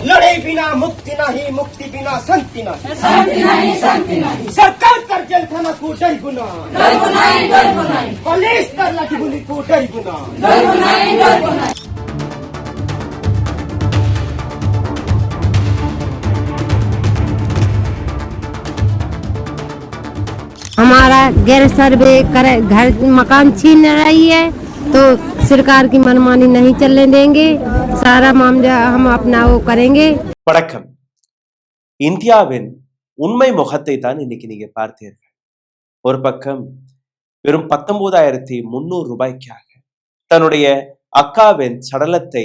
लड़ाई बिना मुक्ति नहीं, मुक्ति बिना शांति नहीं, शांति नहीं, शांति नहीं। सरकार कर जेल खाना को डर गुना, पुलिस कर लाठी गोली को डर गुना, हमारा गैर सर्वे कर घर मकान छीन रही है तो सरकार की मनमानी नहीं चलने देंगे, सारा मामला हम अपना वो करेंगे। வணக்கம். இந்தியாவின் உண்மை முகத்தை தான் இன்னைக்கு நீங்க பார்த்தீர்கள். ஒரு பக்கம் வெறும் 19,300 ரூபாய்க்காக தன்னுடைய அக்காவின் சடலத்தை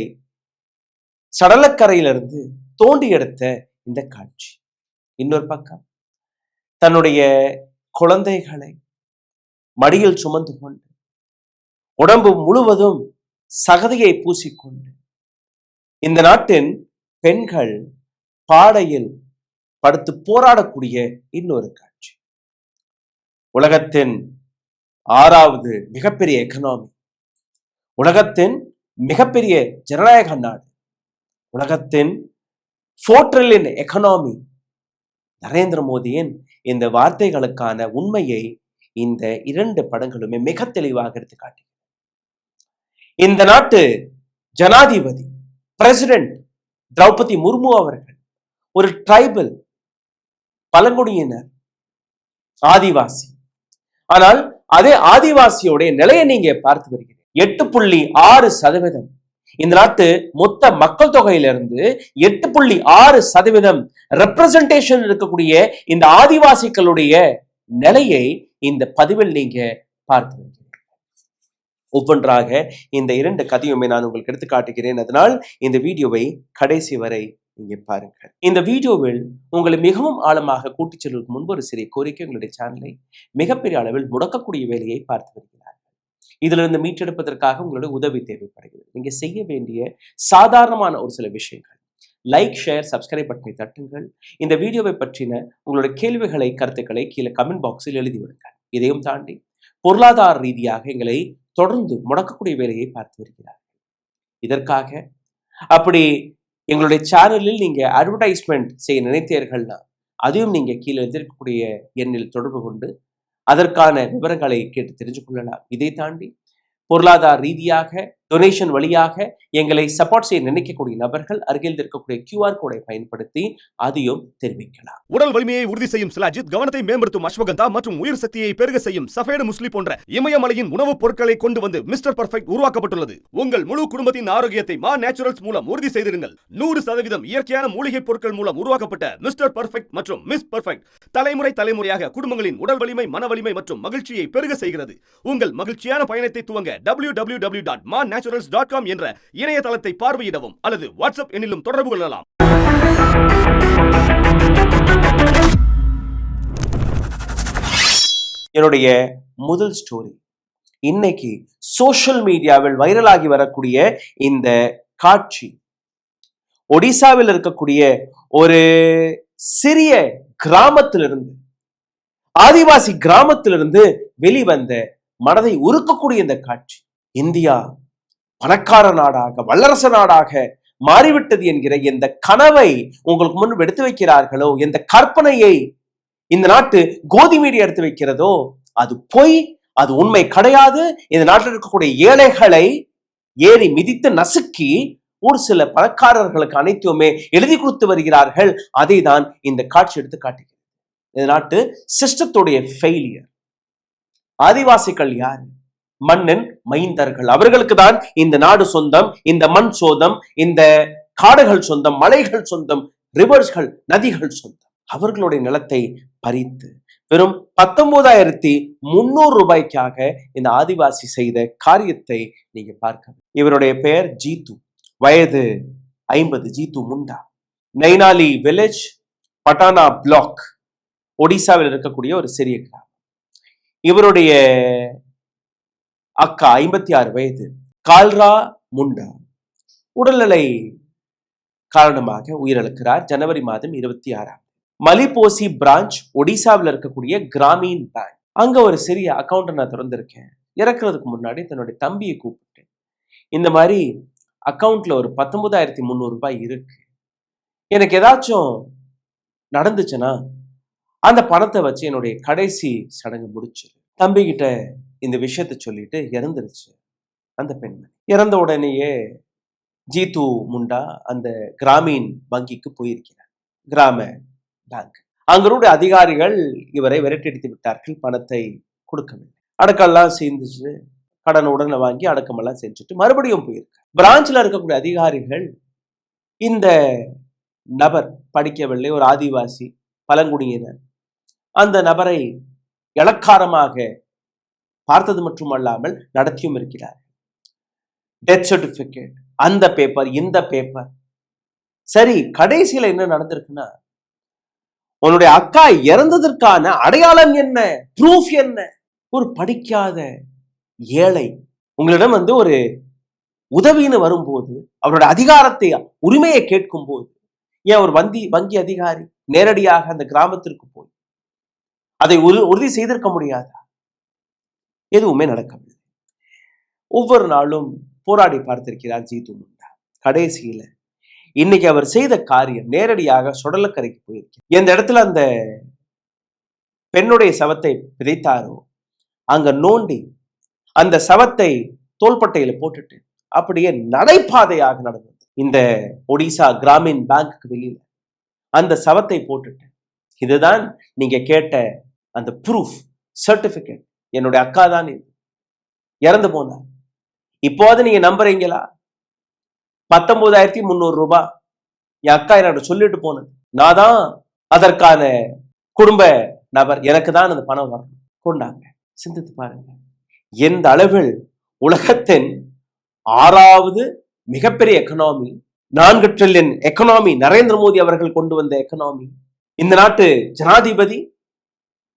சடலக்கரையிலிருந்து தோண்டி எடுத்த இந்த காட்சி. இன்னொரு பக்கம் தன்னுடைய குழந்தைகளை மடியில் சுமந்து கொண்டு உடம்பு முழுவதும் சகதியை பூசிக்கொண்டு இந்த நாட்டின் பெண்கள் பாடையில் படுத்து போராடக்கூடிய இன்னொரு காட்சி. உலகத்தின் 6வது மிகப்பெரிய எக்கனாமி, உலகத்தின் மிகப்பெரிய ஜனநாயக நாடு, உலகத்தின் 4 trillion எக்கனாமி. நரேந்திர மோடியின் இந்த வார்த்தைகளுக்கான உண்மையை இந்த 2 படங்களுமே மிக தெளிவாக எடுத்து காட்டி. இந்த நாட்டு ஜனாதிபதி பிரசிடென்ட் திரௌபதி முர்மு அவர்கள் ஒரு ட்ரைபல், பழங்குடியினர், ஆதிவாசி. ஆனால் அதே ஆதிவாசியோடைய நிலையை நீங்க பார்த்து வருகிறீங்க. 8.6% இந்த நாட்டு மொத்த மக்கள் தொகையிலிருந்து 8.6% ரெப்ரசன்டேஷன் இருக்கக்கூடிய இந்த ஆதிவாசிகளுடைய நிலையை இந்த பதிவில் நீங்க பார்த்து வருகிறீர்கள். ஒவ்வொன்றாக இந்த 2 கதையுமே நான் உங்களுக்கு எடுத்து காட்டுகிறேன். அதனால் இந்த வீடியோவை கடைசி வரை நீங்க பாருங்கள். இந்த வீடியோவில் உங்களை மிகவும் ஆழமாக கூட்டிச் செல்வதற்கு முன்பு ஒரு சிறிய கோரிக்கை. உங்களுடைய சேனலை மிகப்பெரிய அளவில் முடக்கக்கூடிய வேலையை பார்த்து வருகிறார்கள். இதிலிருந்து மீட்டெடுப்பதற்காக உங்களுடைய உதவி தேவைப்படுகிறது. நீங்க செய்ய வேண்டிய சாதாரணமான ஒரு சில விஷயங்கள்: லைக், ஷேர், சப்ஸ்கிரைப் பட்டனை தட்டுங்கள். இந்த வீடியோவை பற்றின உங்களுடைய கேள்விகளை, கருத்துக்களை கீழே கமெண்ட் பாக்ஸில் எழுதிவிடுங்கள். இதையும் தாண்டி பொருளாதார ரீதியாக எங்களை தொடர்ந்து முடக்கக்கூடிய வேலையை பார்த்து வருகிறார்கள். இதற்காக அப்படி எங்களுடைய சேனலில் நீங்க அட்வர்டைஸ்மெண்ட் செய்ய நினைத்தீர்கள்னா அதையும் நீங்க கீழே எழுதியிருக்கக்கூடிய எண்ணில் தொடர்பு கொண்டு அதற்கான விவரங்களை கேட்டு தெரிஞ்சு கொள்ளலாம். இதை தாண்டி பொருளாதார ரீதியாக டொனேஷன் வழியாக எங்களை சப்போர்ட் செய்ய நினைக்கக்கூடிய நபர்கள் அருகில் இருக்கக்கூடிய QR கோடை பயன்படுத்தி அதையும் தெரிவிக்கலாம். உடல் வலிமையை உறுதி செய்யும் சிலாஜித், கவனத்தை மேம்படுத்தும் அஸ்வகந்தா மற்றும் உயிர் சக்தியை பெருக செய்யும் சஃபேடு முஸ்லி போன்ற இமயமலையின் உணவுப் பொருட்களை கொண்டு வந்து மிஸ்டர் பர்ஃபெக்ட் உருவாக்கப்பட்டுள்ளது. உங்கள் முழு குடும்பத்தின் ஆரோக்கியத்தை மா நேச்சுரல்ஸ் மூலம் உறுதி செய்திருங்கள். 100% இயற்கையான மூலிகை பொருட்கள் மூலம் உருவாக்கப்பட்ட மிஸ்டர் பர்ஃபெக்ட் மற்றும் மிஸ் பர்ஃபெக்ட் தலைமுறையாக குடும்பங்களின் உடல் வலிமை, மன வலிமை மற்றும் மகிழ்ச்சியை பெருக செய்கிறது. உங்கள் மகிழ்ச்சியான பயணத்தை துவங்க www.mannaturals.com என்ற இணையதளத்தை பார்வையிடவும் அல்லது வாட்ஸ்அப் எண்ணிலும் தொடர்பு கொள்ளலாம். என்னுடைய முதல் ஸ்டோரி இன்னைக்கு சோஷியல் மீடியாவில் வைரலாகி வரக்கூடிய இந்த காட்சி ஒடிசாவில் இருக்கக்கூடிய ஒரு சிறிய கிராமத்திலிருந்து, ஆதிவாசி கிராமத்திலிருந்து வெளிவந்த மனதை உருக்கக்கூடிய இந்த காட்சி. இந்தியா பணக்கார நாடாக, வல்லரசு நாடாக மாறிவிட்டது என்கிற எந்த கனவை உங்களுக்கு முன் எடுத்து வைக்கிறார்களோ, எந்த கற்பனையை இந்த நாட்டு கோதி மீடியா எடுத்து வைக்கிறதோ, அது பொய், அது உண்மை கிடையாது. இந்த நாட்டில் இருக்கக்கூடிய ஏழைகளை ஏறி மிதித்து நசுக்கி ஒரு சில பணக்காரர்களுக்கு அனைத்துமே எழுதி கொடுத்து வருகிறார்கள். அதை தான் இந்த காட்சி எடுத்து காட்டுகிறது. இந்த நாட்டு சிஸ்டத்துடைய ஃபெயிலியர். ஆதிவாசிகள் யாரு? மண்ணின் மைந்தர்கள். அவர்களுக்கு தான் இந்த நாடு சொந்தம், இந்த மண் சொந்தம், இந்த காடுகள் சொந்தம், மலைகள் சொந்தம், ரிவர்ஸ்கள், நதிகள் சொந்தம். அவர்களுடைய நிலத்தை பறித்து வெறும் 19,300 ரூபாய்க்காக இந்த ஆதிவாசி செய்த காரியத்தை நீங்க பார்க்க. இவருடைய பெயர் ஜீத்து, வயது 50. ஜீத்து முண்டா, நைனாலி வில்லேஜ், பட்டானா பிளாக், ஒடிசாவில் இருக்கக்கூடிய ஒரு சிறிய கிராமம். இவருடைய அக்கா 56 வயது கால்ரா முண்டா உடல்நிலை காரணமாக உயிரிழக்கிறார். ஜனவரி மாதம் 26. மலிபோசி பிரான்ச், ஒடிசாவில் இருக்கக்கூடிய கிராமீன் பேங்க், அங்க ஒரு சிறிய அக்கௌண்ட் நான் திறந்திருக்கேன். இறக்குறதுக்கு முன்னாடி தன்னுடைய தம்பியை கூப்பிட்டு, இந்த மாதிரி அக்கௌண்ட்ல ஒரு 19,300 ரூபாய் இருக்கு, எனக்கு ஏதாச்சும் நடந்துச்சுன்னா அந்த பணத்தை வச்சு என்னுடைய கடைசி சடங்கு முடிச்சு தம்பி கிட்ட இந்த விஷயத்த சொல்லிட்டு இறந்துருச்சு அந்த பெண்மணி. இறந்த உடனேயே ஜீத்து முண்டா அந்த கிராமீன் வங்கிக்கு போயிருக்கிறார், கிராம பேங்க். அங்களுடைய அதிகாரிகள் இவரை விரட்டடித்து விட்டார்கள், பணத்தை கொடுக்கவில்லை. அடக்கெல்லாம் சேர்ந்துச்சு, கடன் உடனே வாங்கி அடக்கமெல்லாம் செஞ்சுட்டு மறுபடியும் போயிருக்கார். பிரான்ச்ல இருக்கக்கூடிய அதிகாரிகள் இந்த நபர் படிக்கவில்லை, ஒரு ஆதிவாசி பழங்குடியினர், அந்த நபரை இளக்காரமாக பார்த்தது மட்டுமல்லாமல் நடத்தியும் இருக்கிறார். டெத் சர்டிபிகேட், அந்த பேப்பர் இந்த பேப்பர். சரி, கடைசியில என்ன நடந்திருக்குன்னா, உன்னுடைய அக்கா இறந்ததற்கான அடையாளம் என்ன, ப்ரூஃப் என்ன? ஒரு படிக்காத ஏழை உங்களிடம் ஒரு உதவின்னு வரும்போது, அவருடைய அதிகாரத்தை உரிமையை கேட்கும் போது, ஏன் ஒரு வங்கி அதிகாரி நேரடியாக அந்த கிராமத்திற்கு போய் அதை உறுதி செய்திருக்க முடியாதா? எதுவுமே நடக்கவில்லை. ஒவ்வொரு நாளும் போராடி பார்த்திருக்கிறார் ஜீத்து முண்டா. கடைசியில இன்னைக்கு அவர் செய்த காரியம், நேரடியாக சுடலக்கரைக்கு போயிருக்கிறார். எந்த இடத்துல அந்த பெண்ணுடைய சவத்தை விதைத்தாரோ அங்க நோண்டி அந்த சவத்தை தோள்பட்டையில போட்டுட்டு அப்படியே நடைபாதையாக நடந்தது. இந்த ஒடிசா கிராமின் பேங்க்கு வெளியில அந்த சவத்தை போட்டுட்டு, இதுதான் நீங்க கேட்ட அந்த ப்ரூஃப் சர்டிபிகேட், என்னுடைய அக்கா தான் இது, இறந்து போனார். இப்போது நீங்க நம்புறீங்களா? 19,300 ரூபாய் என் அக்கா என்னோட சொல்லிட்டு போனது, நான் தான் அதற்கான குடும்ப நபர், எனக்கு தான் அந்த பணம் வரணும், கொண்டாங்க. சிந்தித்து பாருங்க, எந்த அளவில் உலகத்தின் 6வது மிகப்பெரிய economy, 4 trillion economy, Narendra Modi அவர்கள் கொண்டு வந்த எக்கனாமி. இந்த நாட்டு ஜனாதிபதி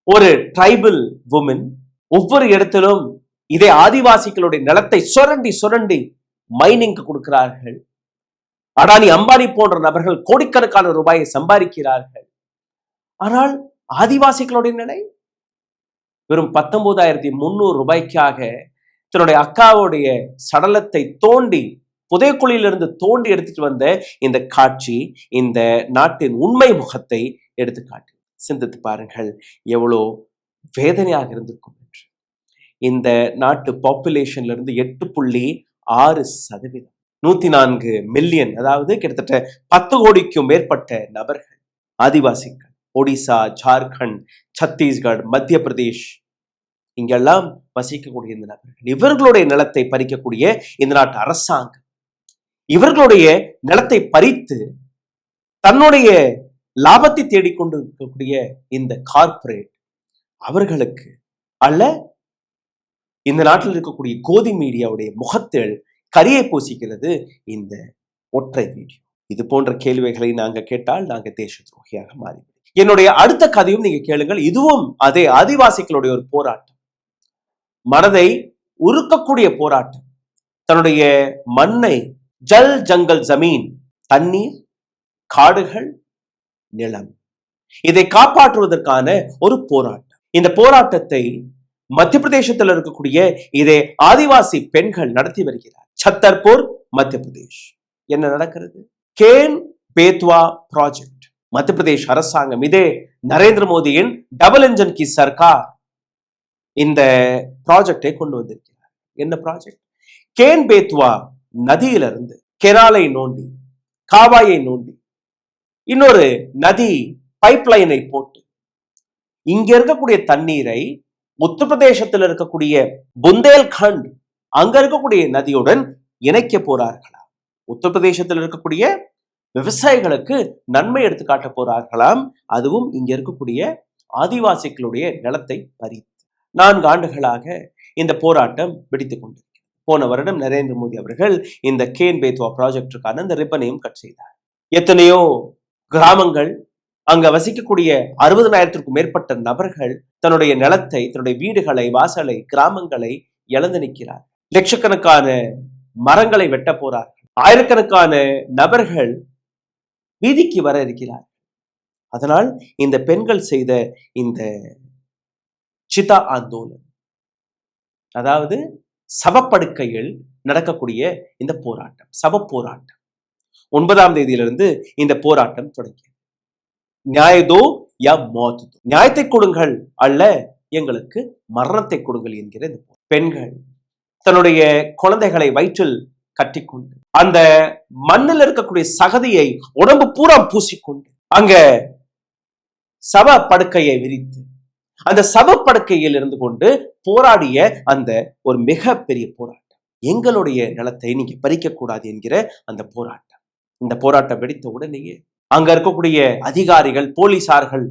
ஒரு ட்ரைபல் வுமன். ஒவ்வொரு இடத்திலும் இதே ஆதிவாசிகளுடைய நிலத்தை சுரண்டி மைனிங்க்கு கொடுக்கிறார்கள். அடானி அம்பானி போன்ற நபர்கள் கோடிக்கணக்கான ரூபாயை சம்பாதிக்கிறார்கள். ஆனால் ஆதிவாசிகளுடைய நிலை வெறும் 19,300 ரூபாய்க்காக தன்னுடைய அக்காவுடைய சடலத்தை தோண்டி, புதைக்குழியிலிருந்து தோண்டி எடுத்துட்டு வந்த இந்த காட்சி இந்த நாட்டின் உண்மை முகத்தை எடுத்து காட்டு. சிந்தித்து பாருங்கள், எவ்வளோ வேதனையாக இருந்திருக்கும் என்று. இந்த நாட்டு பாப்புலேஷன்ல இருந்து 8.6%, 104 மில்லியன், அதாவது கிட்டத்தட்ட 10 கோடிக்கும் மேற்பட்ட நபர்கள் ஆதிவாசிகள். ஒடிசா, ஜார்க்கண்ட், சத்தீஸ்கர், மத்திய பிரதேஷ், இங்கெல்லாம் வசிக்கக்கூடிய இந்த நபர்கள், இவர்களுடைய நிலத்தை பறிக்கக்கூடிய இந்த நாட்டு அரசாங்கம், இவர்களுடைய நிலத்தை பறித்து தன்னுடைய லாபத்தை தேடிக்கொண்டு இருக்கக்கூடிய இந்த கார்ப்பரேட், அவர்களுக்கு அல்ல இந்த நாட்டில் இருக்கக்கூடிய கோதி மீடியாவுடைய முகத்தில் கரியை பூசிக்கிறது இந்த ஒற்றை வீடியோ. இது போன்ற கேள்விகளை நாங்க கேட்டால் நாங்க தேச துரோகியாக மாறிவிடும். என்னுடைய அடுத்த கதையும் நீங்க கேளுங்கள். இதுவும் அதே ஆதிவாசிகளுடைய ஒரு போராட்டம், மனதை உருக்கக்கூடிய போராட்டம். தன்னுடைய மண்ணை, ஜல் ஜங்கல் ஜமீன், தண்ணீர், காடுகள், நிலம், இதை காப்பாற்றுவதற்கான ஒரு போராட்டம். இந்த போராட்டத்தை மத்திய பிரதேசத்தில் இருக்கக்கூடிய இதே ஆதிவாசி பெண்கள் நடத்தி வருகிறார். சத்தர்பூர், மத்திய பிரதேஷ். என்ன நடக்கிறது? Can Betwa project. மத்திய பிரதேஷ் அரசாங்கம், இதே நரேந்திர மோடியின் டபுள் இன்ஜின் கி சர்க்கார் இந்த ப்ராஜெக்டை கொண்டு வந்திருக்கிறார். என்ன ப்ராஜெக்ட்? கேன் பேத்வா நதியிலிருந்து கெனாலை நோண்டி, காவாயை நோண்டி, இன்னொரு நதி பைப்லைனை போட்டு இங்க இருக்கக்கூடிய தண்ணீரை உத்தரப்பிரதேசத்தில் இருக்கக்கூடிய புந்தேல்கண்ட், அங்க இருக்கக்கூடிய நதியுடன் இணைக்க போறார்களாம். உத்தரப்பிரதேசத்தில் இருக்கக்கூடிய விவசாயிகளுக்கு நன்மை எடுத்து காட்ட போறார்களாம். அதுவும் இங்க இருக்கக்கூடிய ஆதிவாசிகளுடைய நிலத்தை பறித்து 4 ஆண்டுகளாக இந்த போராட்டம் வெடித்துக் கொண்டிருக்கிறது. போன வருடம் நரேந்திர மோடி அவர்கள் இந்த கேன் பேத்வா ப்ராஜெக்டுக்கான இந்த ரிப்பனையும் கட் செய்தார். எத்தனையோ கிராமங்கள், அங்க வசிக்கக்கூடிய 60,000க்கும் மேற்பட்ட நபர்கள் தன்னுடைய நிலத்தை, தன்னுடைய வீடுகளை, வாசலை, கிராமங்களை இழந்து நிற்கிறார். லட்சக்கணக்கான மரங்களை வெட்ட போறார்கள். ஆயிரக்கணக்கான நபர்கள் வீதிக்கு வர இருக்கிறார். அதனால் இந்த பெண்கள் செய்த இந்த சிதா ஆந்தோலன், அதாவது சவப்படுக்கையில் நடக்கக்கூடிய இந்த போராட்டம், சவ போராட்டம். 9ஆம் தேதியிலிருந்து இந்த போராட்டம் தொடங்கியது. நியாயதோ யா மௌத் தோ, நியாயத்தை கொடுங்கள் அல்ல எங்களுக்கு மரணத்தை கொடுங்கள் என்கிற இந்த பெண்கள் தன்னுடைய குழந்தைகளை வயிற்றில் கட்டிக்கொண்டு அந்த மண்ணில் இருக்கக்கூடிய சகதியை உடம்பு பூரா பூசிக்கொண்டு அங்க சவ படுக்கையை விரித்து அந்த சவ படுக்கையில் இருந்து கொண்டு போராடிய அந்த ஒரு மிகப்பெரிய போராட்டம். எங்களுடைய நிலத்தை நீங்க பறிக்க கூடாது என்கிற அந்த போராட்டம். இந்த போராட்டம் வெடித்த உடனேயே அங்க இருக்கக்கூடிய அதிகாரிகள், போலீசார்கள்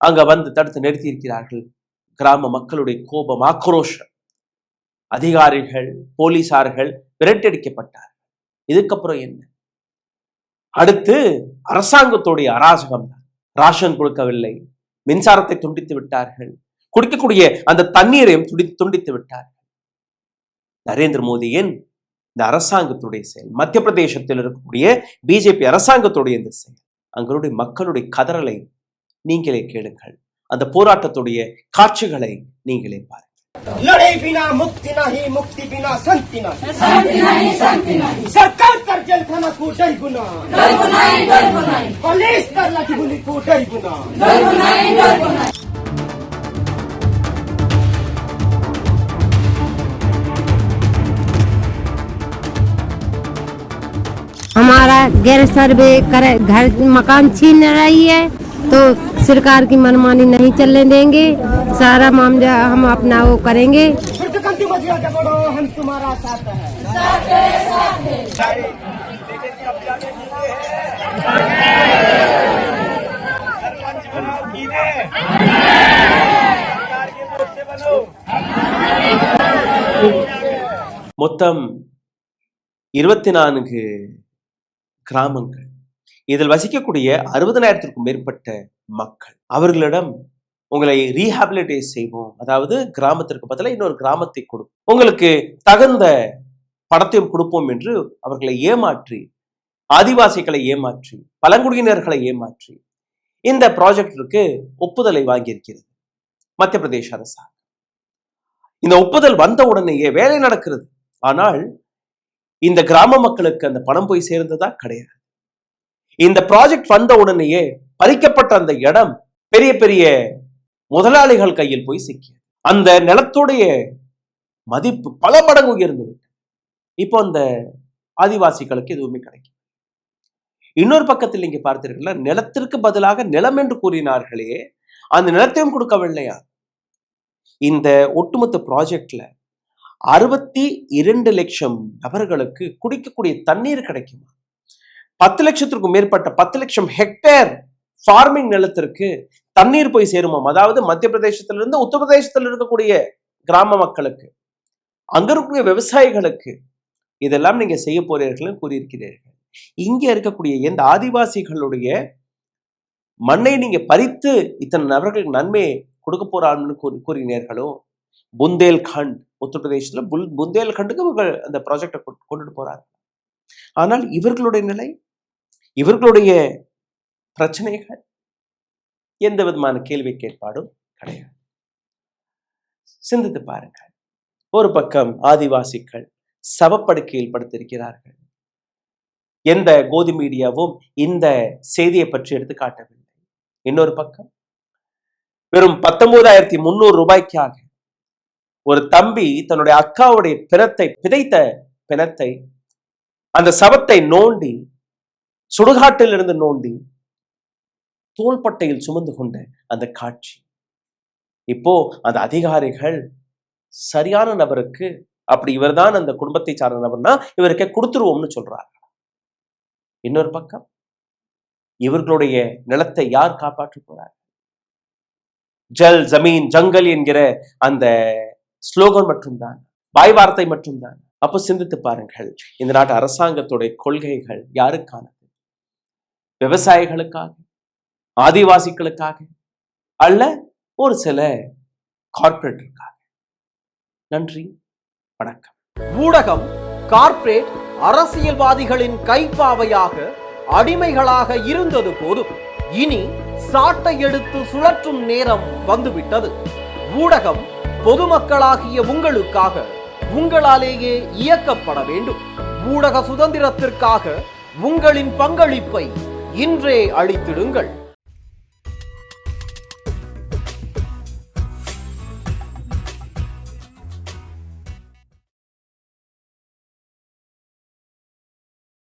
அங்க வந்து தடுத்து நிறுத்தி இருக்கிறார்கள். கிராம மக்களுடைய கோபம், ஆக்ரோஷம், அதிகாரிகள், போலீசார்கள் விரட்டடிக்கப்பட்டார்கள். இதுக்கப்புறம் என்ன? அடுத்து அரசாங்கத்துடைய அராஜகம் தான். ராஷன் கொடுக்கவில்லை, மின்சாரத்தை துண்டித்து விட்டார்கள், குடிக்கக்கூடிய அந்த தண்ணீரையும் துண்டித்து விட்டார்கள். நரேந்திர மோடியின் இந்த அரசாங்கத்துடைய செயல், மத்திய பிரதேசத்தில் இருக்கக்கூடிய பிஜேபி அரசாங்கத்துடைய இந்த செயல், அங்களுடைய மக்களுடைய கதறலை நீங்களே கேளுங்கள், அந்த போராட்டத்துடைய காட்சிகளை நீங்களே பாருங்கள். लड़ाई बिना मुक्ति नहीं, मुक्ति बिना शांति नहीं, सरकार कर जेल खाना को डर गुना, पुलिस कर लाठी गुली को डर गुना। हमारा गैर सर्वे करे घर मकान छीन रही है, तो सरकार की मनमानी नहीं चलने देंगे। सारा मामला हम अपना वो करेंगे। हम तुम्हारा साथ है। மொத்தம் 24 கிராமங்கள், இதில் வசிக்கக்கூடிய 60,000த்திற்கும் மேற்பட்ட மக்கள். அவர்களிடம் உங்களை ரீஹாபிலிட்டேட் செய்வோம், அதாவது கிராமத்திற்கு பதிலாக இன்னொரு கிராமத்தை கொடுப்போம், உங்களுக்கு தகுந்த பணத்தையும் கொடுப்போம் என்று அவர்களை ஏமாற்றி, ஆதிவாசிகளை ஏமாற்றி, பழங்குடியினர்களை ஏமாற்றி இந்த ப்ராஜெக்டிற்கு ஒப்புதலை வாங்கியிருக்கிறது மத்திய பிரதேச அரசாங்கம். இந்த ஒப்புதல் வந்த உடனேயே வேலை நடக்கிறது. ஆனால் இந்த கிராம மக்களுக்கு அந்த பணம் போய் சேர்ந்ததா? கிடையாது. இந்த ப்ராஜெக்ட் வந்த உடனேயே பறிக்கப்பட்ட அந்த இடம் பெரிய பெரிய முதலாளிகள் கையில் போய் சிக்கியது. அந்த நிலத்துடைய மதிப்பு பல மடங்கு உயர்ந்து விட்டு இப்போ அந்த ஆதிவாசிகளுக்கு எதுவுமே கிடைக்கும். இன்னொரு பக்கத்தில் நீங்க பார்த்தீர்களா, நிலத்திற்கு பதிலாக நிலம் என்று கூறினார்களே, அந்த நிலத்தையும் கொடுக்கவில்லையா? இந்த ஒட்டுமொத்த ப்ராஜெக்ட்ல 62 லட்சம் நபர்களுக்கு குடிக்கக்கூடிய தண்ணீர் கிடைக்குமா? 10 லட்சத்திற்கும் மேற்பட்ட 10 லட்சம் ஹெக்டேர் ஃபார்மிங் நிலத்திற்கு தண்ணீர் போய் சேருமாம். அதாவது மத்திய பிரதேசத்திலிருந்து உத்தரப்பிரதேசத்தில் இருக்கக்கூடிய கிராம மக்களுக்கு, அங்க இருக்கக்கூடிய விவசாயிகளுக்கு இதெல்லாம் நீங்க செய்ய போறீர்கள் கூறியிருக்கிறீர்கள். இங்க இருக்கக்கூடிய எந்த ஆதிவாசிகளுடைய மண்ணை நீங்க பறித்து இத்தனை நபர்களுக்கு நன்மை கொடுக்க போறான்னு கூறினீர்களோ, புந்தேல்கண்ட், உத்தரப்பிரதேசத்துல புந்தேல்கண்டுக்கு இவர்கள் அந்த ப்ராஜெக்டை கொண்டுட்டு போறாங்க. ஆனால் இவர்களுடைய நிலை, இவர்களுடைய பிரச்சனைகள் எந்த விதமான கேள்வி கேட்பாடும் கிடையாது. சிந்தித்து பாருங்கள். ஒரு பக்கம் ஆதிவாசிகள் சவப்படுக்கையில் படுத்திருக்கிறார்கள். எந்த கோதி மீடியாவும் இந்த செய்தியை பற்றி எடுத்து காட்டவில்லை. இன்னொரு பக்கம் வெறும் 19,300 ரூபாய்க்காக ஒரு தம்பி தன்னுடைய அக்காவுடைய பிணைத்த பிணத்தை, அந்த சவத்தை நோண்டி, சுடுகாட்டில் இருந்து நோண்டி தோள்பட்டையில் சுமந்து கொண்ட அந்த காட்சி. இப்போ அந்த அதிகாரிகள் சரியான நபருக்கு, அப்படி இவர்தான் அந்த குடும்பத்தை சார்ந்த நபர்னா இவருக்கே கொடுத்துருவோம்னு சொல்றாங்க. இன்னொரு பக்கம் இவர்களுடைய நிலத்தை யார் காப்பாற்ற போறார்? ஜல் ஜமீன் ஜங்கல் என்கிற அந்த ஸ்லோகன் மட்டும்தான், வாய் வார்த்தை மட்டும்தான். அப்போ சிந்தித்து பாருங்கள், இந்த நாட்டு அரசாங்கத்துடைய கொள்கைகள் யாருக்கானது? விவசாயிகளுக்காக, ஆதிவாசிகளுக்காக அல்ல ஒரு சில கார்ப்பரேட்டிற்காக? நன்றி, வணக்கம். ஊடகம் கார்ப்பரேட் அரசியல்வாதிகளின் கைப்பாவையாக, அடிமைகளாக இருந்தது போதும். இனி சாட்டை எடுத்து சுழற்றும் நேரம் வந்துவிட்டது. ஊடகம் பொதுமக்களாகிய உங்களுக்காக, உங்களாலேயே இயக்கப்பட வேண்டும். ஊடக சுதந்திரத்திற்காக உங்களின் பங்களிப்பை இன்றே அளித்திடுங்கள்.